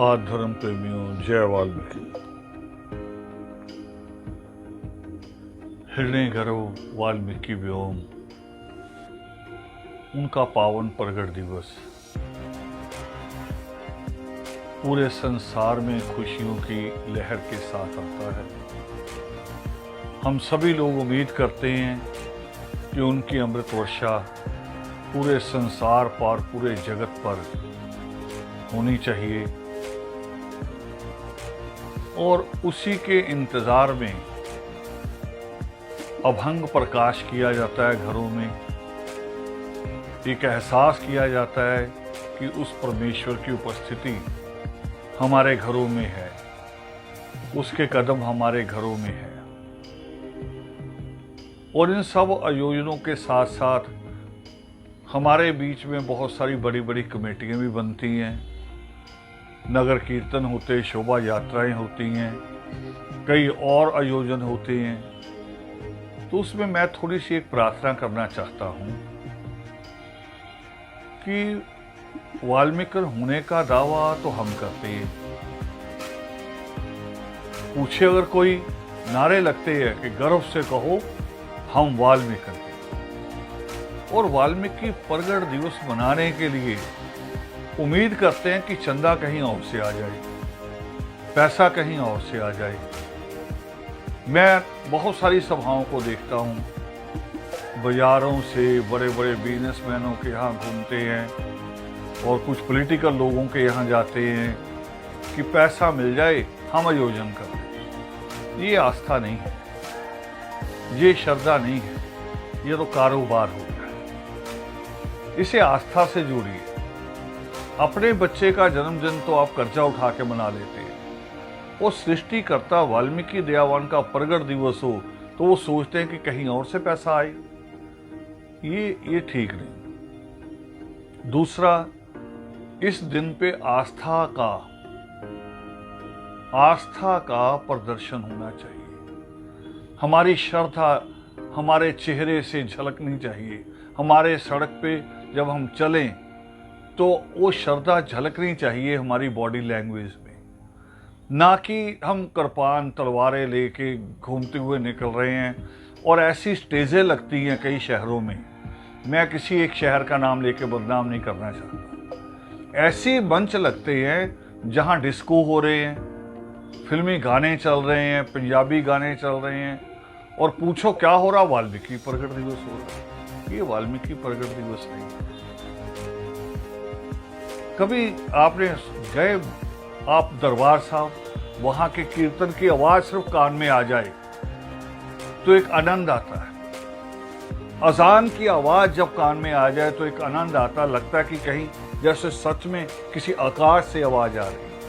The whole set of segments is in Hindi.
प्रभात धर्म प्रेमियों, जय वाल्मीकि। हृदय गर्व वाल्मीकि व्योम, उनका पावन प्रगट दिवस पूरे संसार में खुशियों की लहर के साथ आता है। हम सभी लोग उम्मीद करते हैं कि उनकी अमृत वर्षा पूरे संसार पर, पूरे जगत पर होनी चाहिए और उसी के इंतजार में अभंग प्रकाश किया जाता है घरों में। एक एहसास किया जाता है कि उस परमेश्वर की उपस्थिति हमारे घरों में है, उसके कदम हमारे घरों में है। और इन सब आयोजनों के साथ साथ हमारे बीच में बहुत सारी बड़ी बड़ी कमेटियां भी बनती हैं, नगर कीर्तन होते, शोभा यात्राएं होती हैं, कई और आयोजन होते हैं। तो उसमें मैं थोड़ी सी एक प्रार्थना करना चाहता हूं कि वाल्मीकि होने का दावा तो हम करते हैं, पूछे अगर कोई, नारे लगते हैं कि गर्व से कहो हम वाल्मीकि हैं। और वाल्मीकि प्रगट दिवस मनाने के लिए उम्मीद करते हैं कि चंदा कहीं और से आ जाए, पैसा कहीं और से आ जाए। मैं बहुत सारी सभाओं को देखता हूं, बाजारों से बड़े बड़े बिजनेसमैनों के यहाँ घूमते हैं और कुछ पॉलिटिकल लोगों के यहाँ जाते हैं कि पैसा मिल जाए हम आयोजन कर दें। ये आस्था नहीं है, ये श्रद्धा नहीं है, ये तो कारोबार हो गया है। इसे आस्था से जोड़िए। अपने बच्चे का जन्मदिन तो आप कर्जा उठा के मना लेते हैं, वो सृष्टिकर्ता वाल्मीकि दयावान का प्रगट दिवस हो तो वो सोचते हैं कि कहीं और से पैसा आए। ये ठीक नहीं। दूसरा, इस दिन पे आस्था का प्रदर्शन होना चाहिए। हमारी श्रद्धा हमारे चेहरे से झलकनी चाहिए। हमारे सड़क पे जब हम चलें तो वो श्रद्धा झलकनी चाहिए हमारी बॉडी लैंग्वेज में, ना कि हम कृपान तलवारें लेके घूमते हुए निकल रहे हैं। और ऐसी स्टेजें लगती हैं कई शहरों में, मैं किसी एक शहर का नाम लेके बदनाम नहीं करना चाहता, ऐसी मंच लगते हैं जहां डिस्को हो रहे हैं, फिल्मी गाने चल रहे हैं, पंजाबी गाने चल रहे हैं, और पूछो क्या हो रहा, वाल्मीकि प्रगट दिवस हो रहा है। ये वाल्मीकि प्रगट दिवस नहीं है। कभी आपने गए आप दरबार साहब, वहां के कीर्तन की आवाज सिर्फ कान में आ जाए तो एक आनंद आता है। अजान की आवाज जब कान में आ जाए तो एक आनंद आता, लगता है कि कहीं जैसे सच में किसी आकाश से आवाज आ रही है।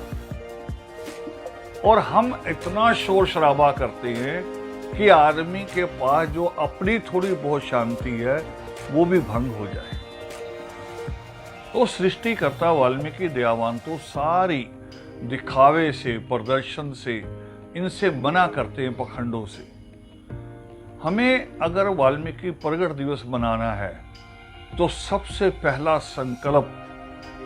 और हम इतना शोर शराबा करते हैं कि आदमी के पास जो अपनी थोड़ी बहुत शांति है वो भी भंग हो जाए। तो सृष्टिकर्ता वाल्मीकि दयावान तो सारी दिखावे से, प्रदर्शन से, इनसे मना करते हैं, पखंडों से। हमें अगर वाल्मीकि प्रगट दिवस मनाना है तो सबसे पहला संकल्प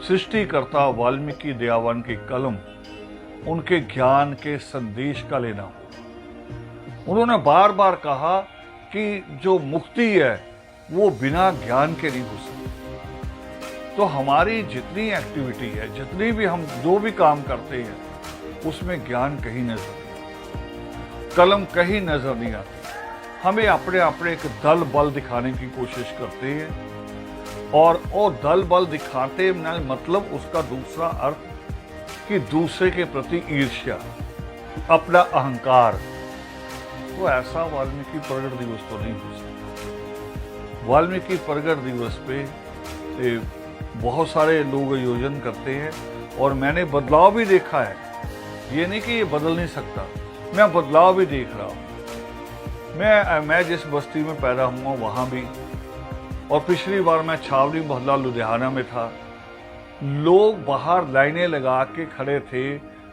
सृष्टिकर्ता वाल्मीकि दयावान की कलम, उनके ज्ञान के संदेश का लेना हो। उन्होंने बार बार कहा कि जो मुक्ति है वो बिना ज्ञान के नहीं हो सकती। तो हमारी जितनी एक्टिविटी है, जितनी भी हम जो भी काम करते हैं, उसमें ज्ञान कहीं नजर नहीं, कलम कहीं नजर नहीं आती। हमें अपने एक दल बल दिखाने की कोशिश करते हैं, और दल बल दिखाते मतलब उसका दूसरा अर्थ कि दूसरे के प्रति ईर्ष्या, अपना अहंकार। तो ऐसा वाल्मीकि प्रगट दिवस तो नहीं हो सकता। वाल्मीकि प्रगट दिवस पे बहुत सारे लोग आयोजन करते हैं और मैंने बदलाव भी देखा है। ये नहीं कि ये बदल नहीं सकता, मैं बदलाव भी देख रहा हूँ। मैं जिस बस्ती में पैदा हुआ वहाँ भी, और पिछली बार मैं छावनी मोहल्ला लुधियाना में था, लोग बाहर लाइनें लगा के खड़े थे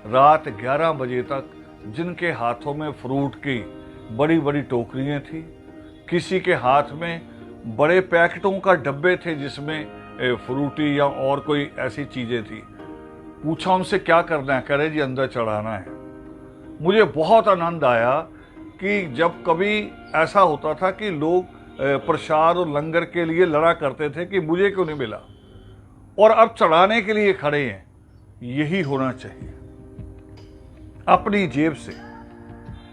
रात 11 बजे तक, जिनके हाथों में फ्रूट की बड़ी बड़ी टोकरियाँ थी, किसी के हाथ में बड़े पैकेटों का डब्बे थे जिसमें फ्रूटी या और कोई ऐसी चीजें थी। पूछा उनसे क्या करना है, कह रहे जी अंदर चढ़ाना है। मुझे बहुत आनंद आया कि जब कभी ऐसा होता था कि लोग प्रसाद और लंगर के लिए लड़ा करते थे कि मुझे क्यों नहीं मिला, और अब चढ़ाने के लिए खड़े हैं। यही होना चाहिए, अपनी जेब से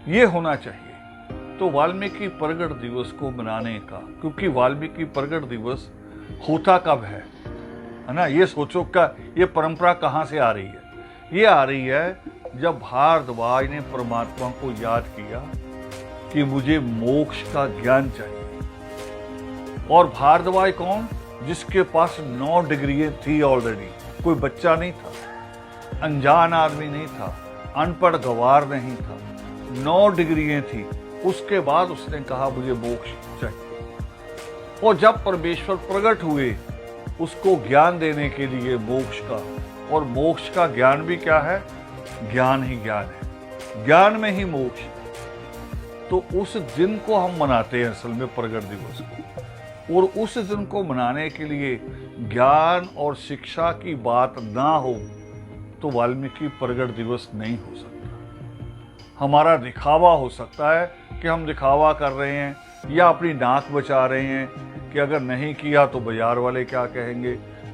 ये होना चाहिए। तो वाल्मीकि प्रगट दिवस को मनाने का, क्योंकि वाल्मीकि प्रगट दिवस होता कब है ना, ये सोचो का ये परंपरा कहाँ से आ रही है। ये आ रही है जब भारद्वाज ने परमात्मा को याद किया कि मुझे मोक्ष का ज्ञान चाहिए। और भारद्वाज कौन? जिसके पास 9 डिग्रियां थी ऑलरेडी, कोई बच्चा नहीं था, अनजान आदमी नहीं था, अनपढ़ गवार नहीं था, 9 डिग्रियां थी। उसके बाद उसने कहा मुझे मोक्ष चाहिए। और जब परमेश्वर प्रकट हुए उसको ज्ञान देने के लिए मोक्ष का, और मोक्ष का ज्ञान भी क्या है? ज्ञान ही ज्ञान है, ज्ञान में ही मोक्ष। तो उस दिन को हम मनाते हैं असल में प्रगट दिवस को, और उस दिन को मनाने के लिए ज्ञान और शिक्षा की बात ना हो तो वाल्मीकि प्रगट दिवस नहीं हो सकता। हमारा दिखावा हो सकता है कि हम दिखावा कर रहे हैं या अपनी नाक बचा रहे हैं कि अगर नहीं किया तो बाजार वाले क्या कहेंगे,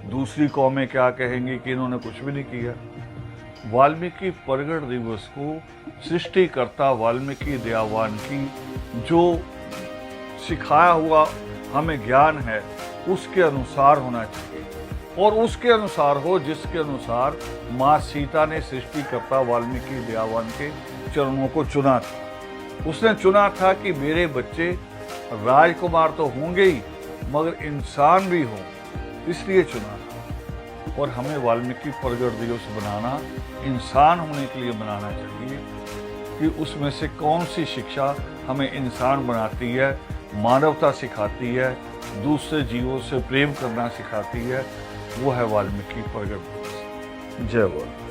दूसरी कौमें क्या कहेंगी कि इन्होंने कुछ भी नहीं किया। वाल्मीकि प्रगट दिवस को सृष्टिकर्ता वाल्मीकि दयावान की जो सिखाया हुआ हमें ज्ञान है उसके अनुसार होना चाहिए, और उसके अनुसार हो जिसके अनुसार माँ सीता ने सृष्टिकर्ता वाल्मीकि दयावान के चरणों को चुना था। उसने चुना था कि मेरे बच्चे राजकुमार तो होंगे ही मगर इंसान भी हों, इसलिए चुना था। और हमें वाल्मीकि प्रगट दिवस बनाना इंसान होने के लिए बनाना चाहिए कि उसमें से कौन सी शिक्षा हमें इंसान बनाती है, मानवता सिखाती है, दूसरे जीवों से प्रेम करना सिखाती है, वो है वाल्मीकि प्रगट दिवस। जय बोल।